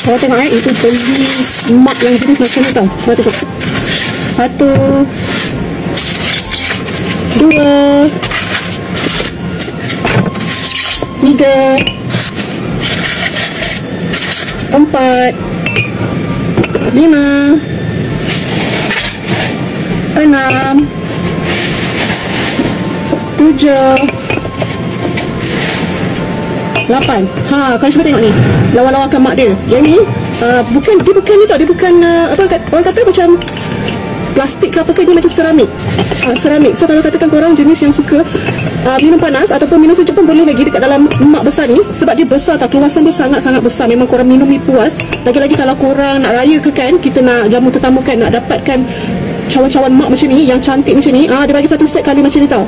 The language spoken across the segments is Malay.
Korang tengok itu beli mak yang jenis macam ni tau. Korang tengok. 1, 2, 3, 4, 5, 6, 7, 8. Kau cuba tengok ni. Lawa-lawakan mak dia. Yang ni bukan ni tau. Dia bukan orang kata macam plastik ke apa ke, dia macam seramik. Seramik. So kalau katakan korang jenis yang suka minum panas ataupun minum sejuk pun boleh lagi dekat dalam mak besar ni, sebab dia besar tau. Keluasan dia sangat-sangat besar. Memang korang minum ni puas. Lagi-lagi kalau korang nak raya ke kan, kita nak jamu tetamu kan, nak dapatkan cawan-cawan mak macam ni, yang cantik macam ni, dia bagi satu set kali macam ni tau.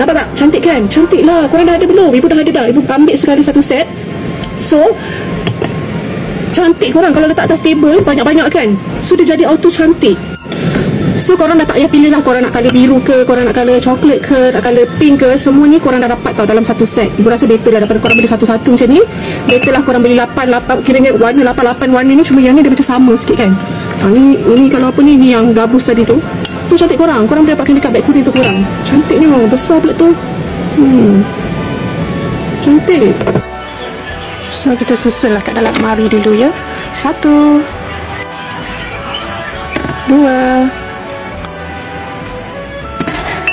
Nampak tak? Cantik kan? Cantik lah. Korang dah ada belum? Ibu dah ada dah. Ibu ambil sekali satu set. So cantik korang kalau letak atas table banyak-banyak kan. So dia jadi auto cantik. So korang dah tak payah pilih lah. Korang nak colour biru ke, korang nak colour coklat ke, nak colour pink ke, semua ni korang dah dapat tau dalam satu set. Ibu rasa better lah daripada korang beli satu-satu macam ni. Better lah korang beli 8 kiranya warna 8 warna ni. Cuma yang ni dia macam sama sikit kan. Ini kalau apa ni yang gabus tadi tu. So cantik korang boleh dapatkan dekat beg kuning tu korang. Cantiknya besar pula tu. Cantik. So kita susun lah kat dalam lemari dulu ya. 1, 2,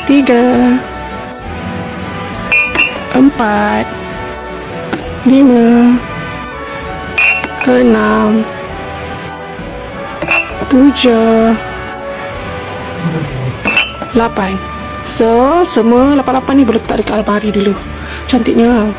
3, 4, 5, 6, 7, 8. So semua 8 ni boleh letak dekat almari dulu. Cantiknya.